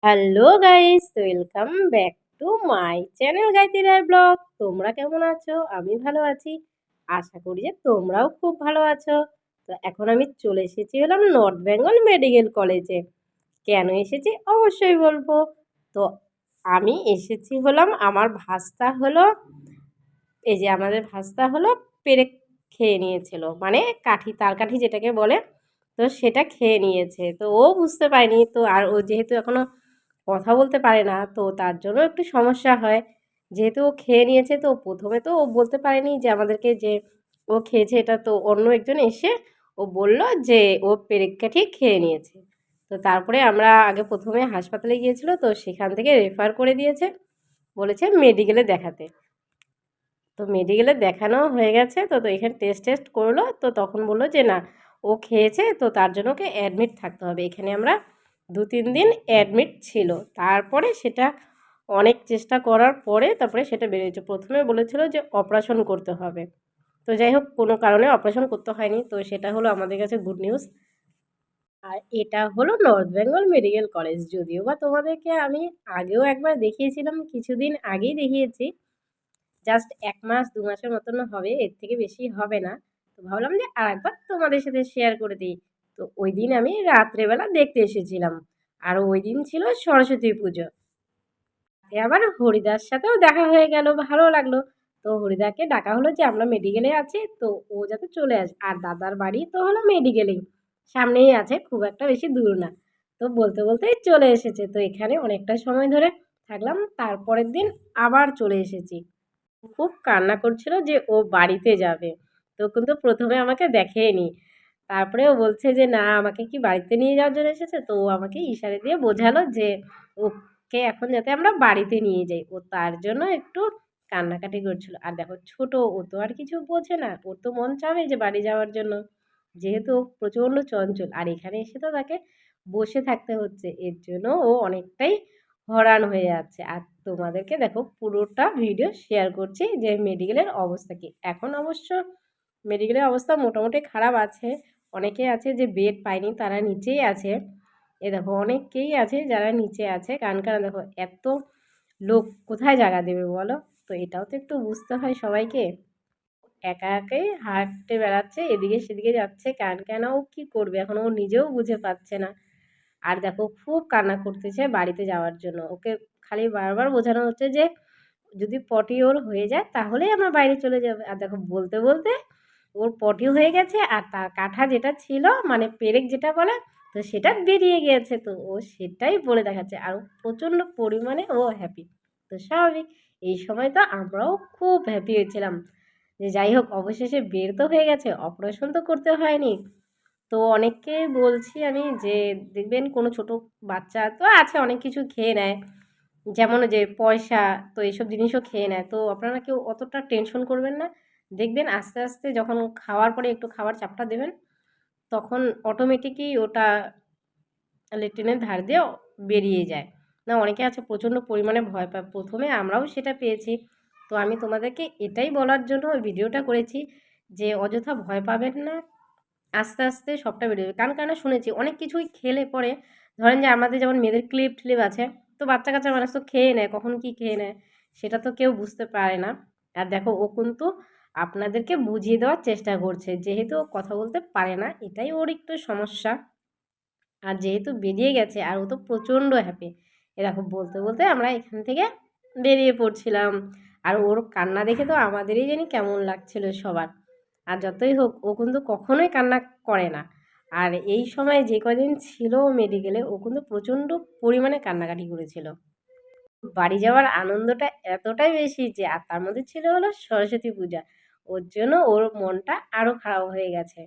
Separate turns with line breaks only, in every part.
Hello guys, welcome back to my channel Gayatri Roy blog. তোমরা কেমন আছো? আমি ভালো আছি। আশা করি যে তোমরাও খুব ভালো আছো। তো এখন আমি চলে এসেছি হলাম নর্থ বেঙ্গল মেডিকেল কলেজে। কেন এসেছি অবশ্যই বলবো। তো আমি এসেছি হলাম আমার ভাস্তা হলো এই যে আমাদের ভাস্তা হলো পেরেক খেয়ে নিয়েছিল, মানে কাঠি, তার কাঠি যেটাকে বলে। তো সেটা খেয়ে নিয়েছে, তো ও বুঝতে পারেনি। তো আর ও যেহেতু এখনো কথা বলতে পারে না, তো তার জন্য একটু সমস্যা হয়। যেহেতু ও খেয়ে নিয়েছে, তো প্রথমে তো ও বলতে পারেনি যে আমাদেরকে যে ও খেয়েছে। এটা তো অন্য একজন এসে ও বলল যে ও পেরেক কাঠি খেয়ে নিয়েছে। তো তারপরে আমরা আগে প্রথমে হাসপাতালে গিয়েছিল, তো সেখান থেকে রেফার করে দিয়েছে, বলেছে মেডিকেলে দেখাতে। তো মেডিকেলে দেখানো হয়ে গেছে। তো এখানে টেস্ট করলো, তো তখন বললো যে না, ও খেয়েছে, তো তার জন্য ওকে অ্যাডমিট থাকতে হবে। এখানে আমরা 2-3 দিন অ্যাডমিট ছিল। তারপরে সেটা অনেক চেষ্টা করার পরে তারপরে সেটা বেরিয়েছে। প্রথমে বলেছিল যে অপারেশন করতে হবে। তো যাই হোক, কোনো কারণে অপারেশন করতে হয়নি। তো সেটা হলো আমাদের কাছে গুড নিউজ। আর এটা হলো নর্থ বেঙ্গল মেডিকেল কলেজ। যদিও বা তোমাদেরকে আমি আগেও একবার দেখিয়েছিলাম, কিছুদিন আগেই দেখিয়েছি। জাস্ট 1 মাস 2 মাসের মতন হবে, এর থেকে বেশি হবে না। তো ভাবলাম যে আরেকবার তোমাদের সাথে শেয়ার করে দিই। তো ওই দিন আমি রাত্রেবেলা দেখতে এসেছিলাম। আর ওই দিন ছিল সরস্বতী পুজো। আবার হরিদার সাথেও দেখা হয়ে গেল, ভালো লাগলো। তো হরিদাকে ডাকা হলো যে আমরা মেডিকেলে আছি, তো ও যাতে চলে আসে। আর দাদার বাড়ি তো হলো মেডিকেলেই, সামনেই আছে, খুব একটা বেশি দূর না। তো বলতে বলতেই চলে এসেছে। তো এখানে অনেকটা সময় ধরে থাকলাম, তারপরের দিন আবার চলে এসেছি। খুব কান্না করছিল যে ও বাড়িতে যাবে। তো কিন্তু প্রথমে আমাকে দেখেনি। তারপরে ও বলছে যে না, আমাকে কি বাড়িতে নিয়ে যাওয়ার জন্য এসেছে। তো ও আমাকে ইশারা দিয়ে বোঝালো যে ওকে এখন যাতে আমরা বাড়িতে নিয়ে যাই। ও তার জন্য একটু কান্নাকাটি করছিল। আর দেখো ছোট, ও তো আর কিছু বোঝে না। ওর তো মন চাবে যে বাড়ি যাওয়ার জন্য। যেহেতু ও প্রচণ্ড চঞ্চল, আর এখানে এসে তো তাকে বসে থাকতে হচ্ছে। এর জন্য ও অনেকটাই হয়রান হয়ে যাচ্ছে। আর তোমাদেরকে দেখো পুরোটা ভিডিও শেয়ার করছি যে মেডিকেলের অবস্থা কী। এখন অবশ্য মেডিকেলের অবস্থা মোটামুটি খারাপ আছে। অনেকে আছে যে বেড পায়নি, তারা নিচেই আছে। এ দেখো অনেকেই আছে যারা নিচে আছে। কারণ দেখো এত লোক কোথায় জায়গা দেবে বলো? তো এটাও তো একটু বুঝতে হয় সবাইকে। একা একাই হাঁটতে বেড়াচ্ছে, এদিকে সেদিকে যাচ্ছে। কেন ও কী করবে এখন, ও নিজেও বুঝে পাচ্ছে না। আর দেখো খুব কান্না করতেছে বাড়িতে যাওয়ার জন্য। ওকে খালি বারবার বোঝানো হচ্ছে যে যদি পটি ওর হয়ে যায় তাহলেই আমরা বাইরে চলে যাবে। আর দেখো বলতে বলতে ওর পটি হয়ে গেছে, আর তার কাঁঠা যেটা ছিল, মানে পেরেক যেটা বলে, তো সেটা বেরিয়ে গিয়েছে। তো ও সেটাই বলে দেখাচ্ছে, আর প্রচণ্ড পরিমাণে ও হ্যাপি। তো স্বাভাবিক, এই সময় তো আমরাও খুব হ্যাপি হয়েছিলাম যে যাই হোক অবশেষে বের তো হয়ে গেছে, অপারেশন তো করতে হয়নি। তো অনেককে বলছি আমি যে দেখবেন কোনো ছোট বাচ্চা তো আছে, অনেক কিছু খেয়ে নেয়, যেমন যে পয়সা, তো এইসব জিনিসও খেয়ে নেয়। তো আপনারা কেউ অতটা টেনশন করবেন না। দেখবেন আস্তে আস্তে যখন খাওয়ার পরে একটু খাবার চাপটা দেবেন, তখন অটোমেটিকই ওটা লেট্রিনের ধার দিয়ে বেরিয়ে যায়। না, অনেকে আছে প্রচণ্ড পরিমাণে ভয় পায়, প্রথমে আমরাও সেটা পেয়েছি। তো আমি তোমাদেরকে এটাই বলার জন্য ওই ভিডিওটা করেছি যে অযথা ভয় পাবেন না, আস্তে আস্তে সবটা বেরিয়ে যাবে। কারণ শুনেছি অনেক কিছুই খেলে পরে, ধরেন যে আমাদের যেমন মেয়েদের ক্লিপ টিলিপ আছে, তো বাচ্চা কাচ্চা মানুষ তো খেয়ে নেয়, কখন কী খেয়ে নেয় সেটা তো কেউ বুঝতে পারে না। আর দেখো ও কিন্তু আপনাদেরকে বুঝিয়ে দেওয়ার চেষ্টা করছে, যেহেতু ও কথা বলতে পারে না, এটাই ওর একটু সমস্যা। আর যেহেতু বেরিয়ে গেছে, আর ও তো প্রচণ্ড হ্যাপি। এ দেখো বলতে বলতে আমরা এখান থেকে বেরিয়ে পড়ছিলাম। আর ওর কান্না দেখে তো আমাদেরই জানি কেমন লাগছিল সবার। আর যতই হোক ও কিন্তু কখনোই কান্না করে না। আর এই সময় যে কদিন ছিল মেডিকেলে, ও কিন্তু প্রচণ্ড পরিমাণে কান্নাকাটি করেছিল। বাড়ি যাওয়ার আনন্দটা এতটাই বেশি যে, আর তার মধ্যে ছিল হলো সরস্বতী পূজা। ওর জন্য ওর মনটা আরও খারাপ হয়ে গেছে।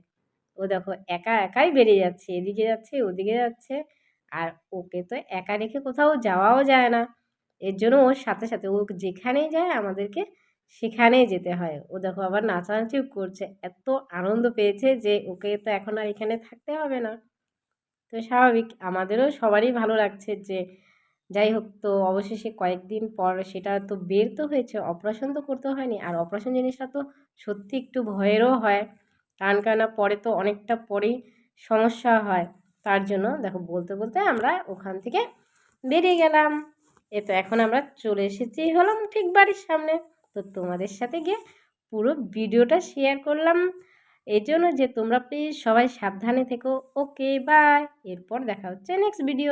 ও দেখো একা একাই বেরিয়ে যাচ্ছে, এদিকে যাচ্ছে ওদিকে যাচ্ছে। আর ওকে তো একা রেখে কোথাও যাওয়াও যায় না। এর জন্য ওর সাথে সাথে ও যেখানেই যায় আমাদেরকে সেখানেই যেতে হয়। ও দেখো আবার নাচানাচিও করছে, এত আনন্দ পেয়েছে যে ওকে তো এখন আর এখানে থাকতে হবে না। তো স্বাভাবিক, আমাদেরও সবারই ভালো লাগছে যে যাই হোক, তো অবশেষে কয়েকদিন পর সেটা তো বের তো হয়েছে, অপারেশন তো করতে হয়নি। আর অপারেশন জিনিসটা তো সত্যি একটু ভয়েরও হয়, কারণ পরে তো অনেকটা পরেই সমস্যা হয়। তার জন্য দেখো বলতে বলতে আমরা ওখান থেকে বেরিয়ে গেলাম। তো এখন আমরা চলে এসেছি হলাম ঠিক বাড়ির সামনে। তো তোমাদের সাথে গিয়ে পুরো ভিডিওটা শেয়ার করলাম এই জন্য যে তোমরা প্লিজ সবাই সাবধানে থেকো। ওকে বাই, এরপর দেখা হচ্ছে নেক্সট ভিডিও।